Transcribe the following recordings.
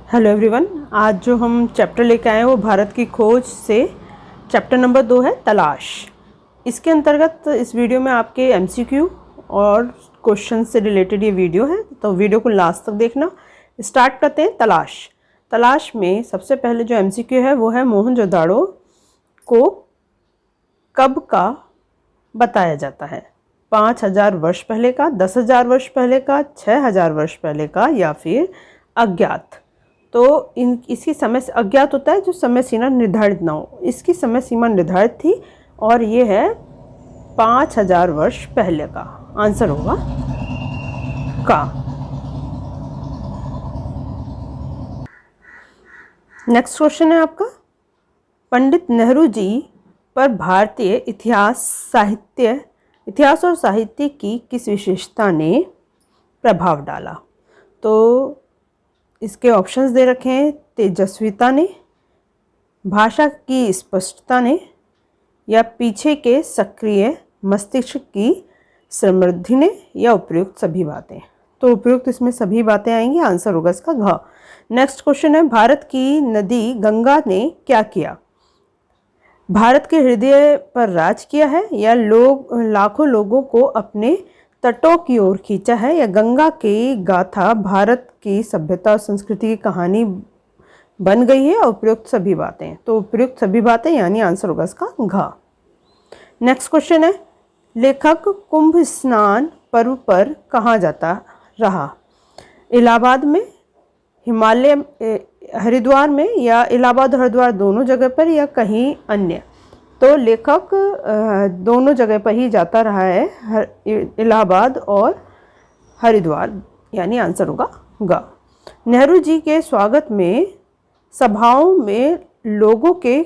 Hello everyone, आज जो हम चैप्टर लेके आए हैं वो भारत की खोज से चैप्टर नंबर 2 है, तलाश। इसके अंतर्गत इस वीडियो में आपके एमसीक्यू और क्वेश्चन से रिलेटेड ये वीडियो है, तो वीडियो को लास्ट तक देखना। स्टार्ट करते हैं। तलाश। तलाश में सबसे पहले जो एमसीक्यू है वो है मोहनजोदाड़ो को कब का बताया जाता है? 5000 वर्ष पहले का, 10,000 वर्ष पहले का, 6000 वर्ष पहले का, या फिर अज्ञात। तो इसकी समय अज्ञात होता है जो समय सीमा निर्धारित ना हो। इसकी समय सीमा निर्धारित थी और ये है 5000 वर्ष पहले का। आंसर होगा का। नेक्स्ट क्वेश्चन है आपका, पंडित नेहरू जी पर भारतीय इतिहास और साहित्य की किस विशेषता ने प्रभाव डाला? तो इसके ऑप्शंस दे रखे हैं। तेजस्विता ने, भाषा की स्पष्टता ने, या पीछे के सक्रिय मस्तिष्क की समृद्धि ने, या उपयुक्त सभी बातें। तो उपयुक्त इसमें सभी बातें आएंगी। आंसर होगा इसका घ। नेक्स्ट क्वेश्चन है, भारत की नदी गंगा ने क्या किया? भारत के हृदय पर राज किया है, या लाखों लोगों को अपने तटों की ओर खींचा है, या गंगा की गाथा भारत की सभ्यता और संस्कृति की कहानी बन गई है? और उपयुक्त सभी बातें। तो उपयुक्त सभी बातें यानी आंसर होगा इसका घ। नेक्स्ट क्वेश्चन है, लेखक कुंभ स्नान पर्व पर कहाँ जाता रहा? इलाहाबाद में, हिमालय, हरिद्वार में, या इलाहाबाद और हरिद्वार दोनों जगह पर, या कहीं अन्य? तो लेखक दोनों जगह पर ही जाता रहा है, इलाहाबाद और हरिद्वार, यानी आंसर होगा ग। नेहरू जी के स्वागत में सभाओं में लोगों के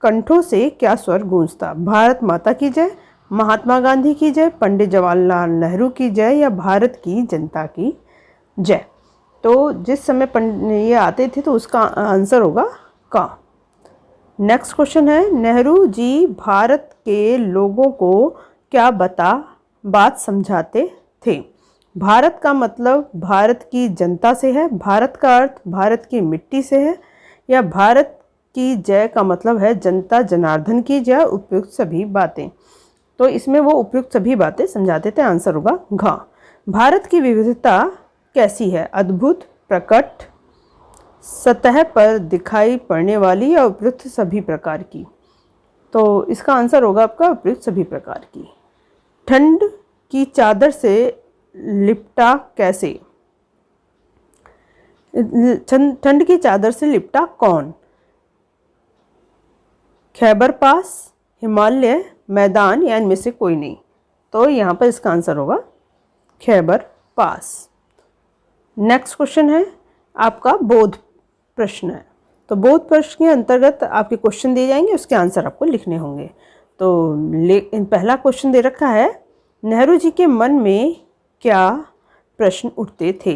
कंठों से क्या स्वर गूंजता? भारत माता की जय, महात्मा गांधी की जय, पंडित जवाहरलाल नेहरू की जय, या भारत की जनता की जय? तो जिस समय ये आते थे तो उसका आंसर होगा का। नेक्स्ट क्वेश्चन है, नेहरू जी भारत के लोगों को क्या बात समझाते थे? भारत का मतलब भारत की जनता से है, भारत का अर्थ भारत की मिट्टी से है, या भारत की जय का मतलब है जनता जनार्दन की जय? उपयुक्त सभी बातें। तो इसमें वो उपयुक्त सभी बातें समझाते थे। आंसर होगा घ। भारत की विविधता कैसी है? अद्भुत, प्रकट, सतह पर दिखाई पड़ने वाली, या उपयुक्त सभी प्रकार की? तो इसका आंसर होगा आपका उपयुक्त सभी प्रकार की। ठंड की चादर से लिपटा कैसे? ठंड की चादर से लिपटा कौन? खैबर पास, हिमालय, मैदान, या इनमें से कोई नहीं? तो यहाँ पर इसका आंसर होगा खैबर पास। नेक्स्ट क्वेश्चन है आपका बोध प्रश्न है। तो बोध प्रश्न के अंतर्गत आपके क्वेश्चन दिए जाएंगे, उसके आंसर आपको लिखने होंगे। तो पहला क्वेश्चन दे रखा है, नेहरू जी के मन में क्या प्रश्न उठते थे?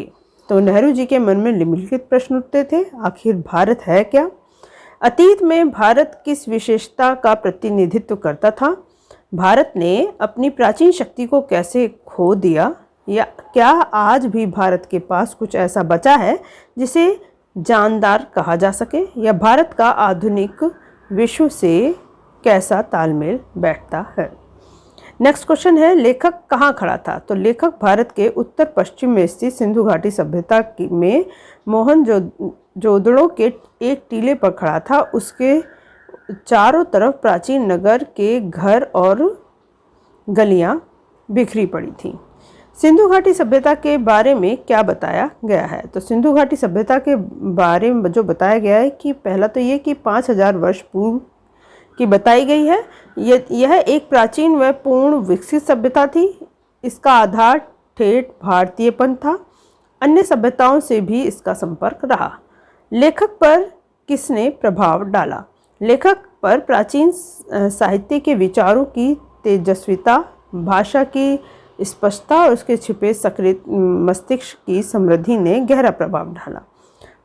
तो नेहरू जी के मन में निम्नलिखित प्रश्न उठते थे। आखिर भारत है क्या? अतीत में भारत किस विशेषता का प्रतिनिधित्व करता था? भारत ने अपनी प्राचीन शक्ति को कैसे खो दिया? या क्या आज भी भारत के पास कुछ ऐसा बचा है जिसे जानदार कहा जा सके? या भारत का आधुनिक विश्व से कैसा तालमेल बैठता है? नेक्स्ट क्वेश्चन है, लेखक कहाँ खड़ा था? तो लेखक भारत के उत्तर पश्चिम में स्थित सिंधु घाटी सभ्यता में मोहनजोदड़ो के एक टीले पर खड़ा था। उसके चारों तरफ प्राचीन नगर के घर और गलियां बिखरी पड़ी थीं। सिंधु घाटी सभ्यता के बारे में क्या बताया गया है? तो सिंधु घाटी सभ्यता के बारे में जो बताया गया है कि पहला तो ये कि 5000 वर्ष पूर्व की बताई गई है। यह एक प्राचीन व पूर्ण विकसित सभ्यता थी। इसका आधार ठेठ भारतीयपन था। अन्य सभ्यताओं से भी इसका संपर्क रहा। लेखक पर किसने प्रभाव डाला? लेखक पर प्राचीन साहित्य के विचारों की तेजस्विता, भाषा की स्पष्टता और उसके छिपे सक्रिय मस्तिष्क की समृद्धि ने गहरा प्रभाव डाला।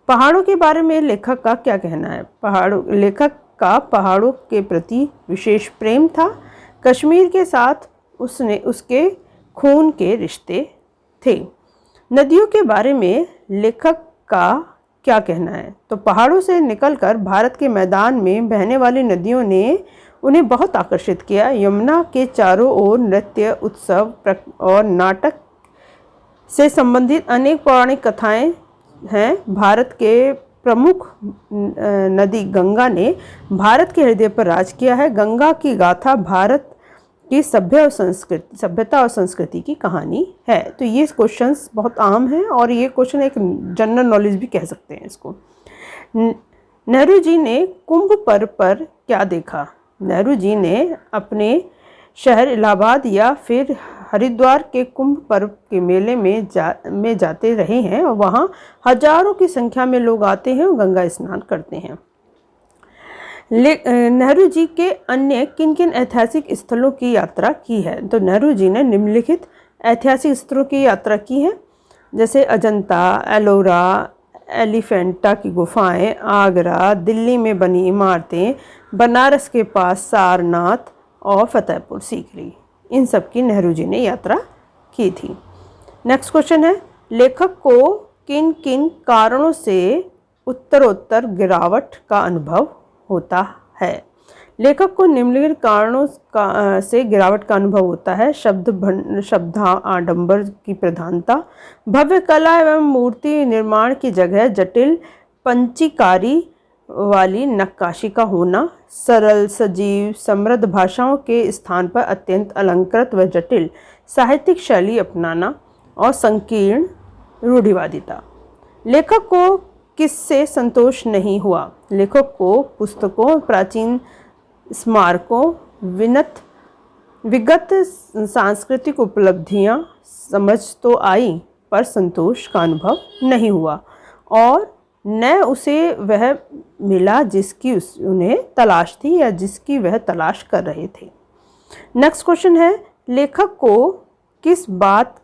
पहाड़ों के बारे में लेखक का क्या कहना है? लेखक का पहाड़ों के प्रति विशेष प्रेम था। कश्मीर के साथ उसके खून के रिश्ते थे। नदियों के बारे में लेखक का क्या कहना है? तो पहाड़ों से निकलकर भारत के मैदान में बहने वाली नदियों ने उन्हें बहुत आकर्षित किया। यमुना के चारों ओर नृत्य, उत्सव और नाटक से संबंधित अनेक पौराणिक कथाएं हैं। भारत के प्रमुख नदी गंगा ने भारत के हृदय पर राज किया है। गंगा की गाथा भारत की सभ्यता और संस्कृति की कहानी है। तो ये क्वेश्चंस बहुत आम हैं और ये क्वेश्चन एक जनरल नॉलेज भी कह सकते हैं इसको। नेहरू जी ने कुंभ पर्व पर क्या देखा? नेहरू जी ने अपने शहर इलाहाबाद या फिर हरिद्वार के कुंभ पर्व के मेले में जाते रहे हैं और वहाँ हजारों की संख्या में लोग आते हैं और गंगा स्नान करते हैं। नेहरू जी के अन्य किन किन ऐतिहासिक स्थलों की यात्रा की है? तो नेहरू जी ने निम्नलिखित ऐतिहासिक स्थलों की यात्रा की है, जैसे अजंता, एलोरा, एलिफेंटा की गुफाएं, आगरा, दिल्ली में बनी इमारतें, बनारस के पास सारनाथ और फतेहपुर सीकरी। इन सब की नेहरू जी ने यात्रा की थी। नेक्स्ट क्वेश्चन है, लेखक को किन किन कारणों से उत्तरोत्तर गिरावट का अनुभव होता है? लेखक को निम्नलिखित कारणों से गिरावट का अनुभव होता है। शब्द आडंबर की प्रधानता, भव्य कला एवं मूर्ति निर्माण की जगह जटिल पंचीकारी वाली नक्काशी का होना, सरल, सजीव, समृद्ध भाषाओं के स्थान पर अत्यंत अलंकृत व जटिल साहित्यिक शैली अपनाना और संकीर्ण रूढ़िवादिता। लेखक को किससे संतोष नहीं हुआ? लेखक को पुस्तकों, प्राचीन स्मारकों, विगत सांस्कृतिक उपलब्धियां समझ तो आई पर संतोष का अनुभव नहीं हुआ और न उसे वह मिला जिसकी उन्हें तलाश थी या जिसकी वह तलाश कर रहे थे। नेक्स्ट क्वेश्चन है, लेखक को किस बात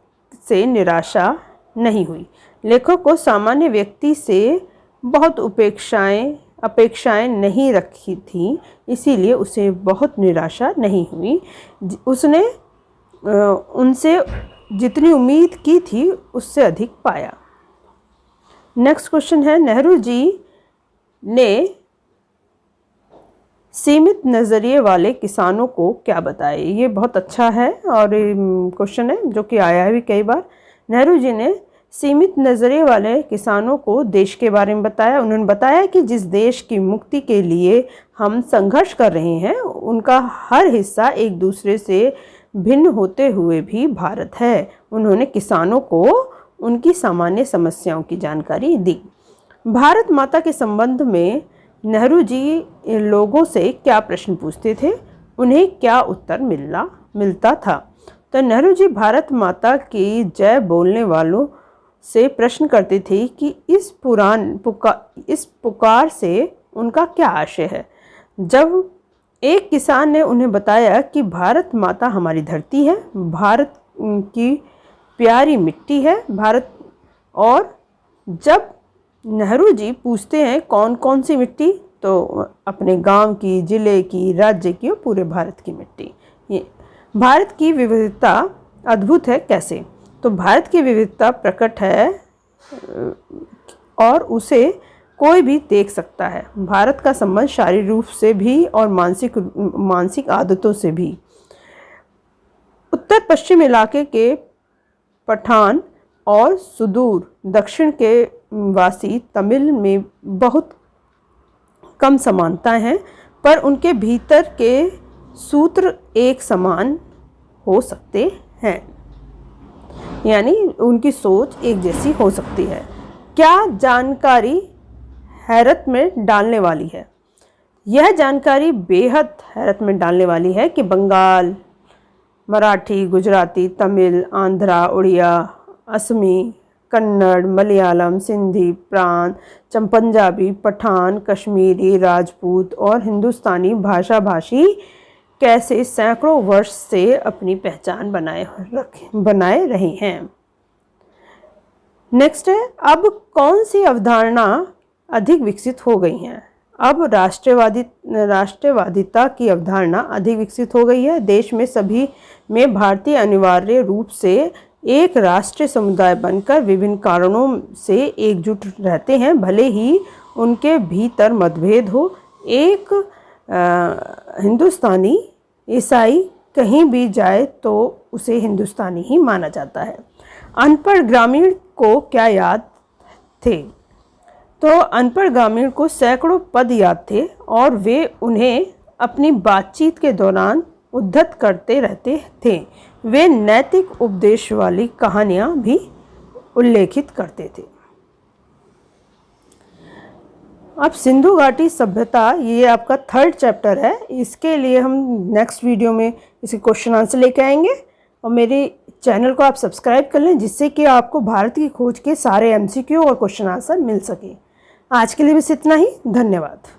से निराशा नहीं हुई? लेखक को सामान्य व्यक्ति से बहुत अपेक्षाएं नहीं रखी थी, इसीलिए उसे बहुत निराशा नहीं हुई। उसने उनसे जितनी उम्मीद की थी उससे अधिक पाया। नेक्स्ट क्वेश्चन है, नेहरू जी ने सीमित नज़रिए वाले किसानों को क्या बताया? ये बहुत अच्छा है और क्वेश्चन है जो कि आया है भी कई बार। नेहरू जी ने सीमित नज़रिए वाले किसानों को देश के बारे में बताया। उन्होंने बताया कि जिस देश की मुक्ति के लिए हम संघर्ष कर रहे हैं उनका हर हिस्सा एक दूसरे से भिन्न होते हुए भी भारत है। उन्होंने किसानों को उनकी सामान्य समस्याओं की जानकारी दी। भारत माता के संबंध में नेहरू जी लोगों से क्या प्रश्न पूछते थे? उन्हें क्या उत्तर मिलता था? तो नेहरू जी भारत माता की जय बोलने वालों से प्रश्न करते थे कि इस पुकार से उनका क्या आशय है। जब एक किसान ने उन्हें बताया कि भारत माता हमारी धरती है, भारत की प्यारी मिट्टी है भारत, और जब नेहरू जी पूछते हैं कौन कौन सी मिट्टी, तो अपने गांव की, जिले की, राज्य की और पूरे भारत की मिट्टी। ये भारत की विविधता अद्भुत है कैसे? तो भारत की विविधता प्रकट है और उसे कोई भी देख सकता है। भारत का संबंध शारीरिक रूप से भी और मानसिक आदतों से भी। उत्तर पश्चिम इलाके के पठान और सुदूर दक्षिण के वासी तमिल में बहुत कम समानताएं हैं, पर उनके भीतर के सूत्र एक समान हो सकते हैं, यानी उनकी सोच एक जैसी हो सकती है। क्या जानकारी हैरत में डालने वाली है? यह जानकारी बेहद हैरत में डालने वाली है कि बंगाल, मराठी, गुजराती, तमिल, आंध्रा, उड़िया, असमी, कन्नड़, मलयालम, सिंधी, प्रांत, पंजाबी, पठान, कश्मीरी, राजपूत और हिंदुस्तानी भाषी कैसे सैकड़ों वर्ष से अपनी पहचान बनाए रहे हैं। नेक्स्ट है, अब कौन सी अवधारणा अधिक विकसित हो गई हैं? अब राष्ट्रवादिता की अवधारणा अधिक विकसित हो गई है। देश में सभी में भारतीय अनिवार्य रूप से एक राष्ट्रीय समुदाय बनकर विभिन्न कारणों से एकजुट रहते हैं, भले ही उनके भीतर मतभेद हो। एक हिंदुस्तानी ईसाई कहीं भी जाए तो उसे हिंदुस्तानी ही माना जाता है। अनपढ़ ग्रामीण को क्या याद थे? तो अनपढ़ ग्रामीण को सैकड़ों पद याद थे और वे उन्हें अपनी बातचीत के दौरान उद्धत करते रहते थे। वे नैतिक उपदेश वाली कहानियाँ भी उल्लेखित करते थे। अब सिंधु घाटी सभ्यता, ये आपका 3rd चैप्टर है। इसके लिए हम नेक्स्ट वीडियो में इसके क्वेश्चन आंसर लेके आएंगे। और मेरे चैनल को आप सब्सक्राइब कर लें, जिससे कि आपको भारत की खोज के सारे MCQ और क्वेश्चन आंसर मिल सके। आज के लिए बस इतना ही। धन्यवाद।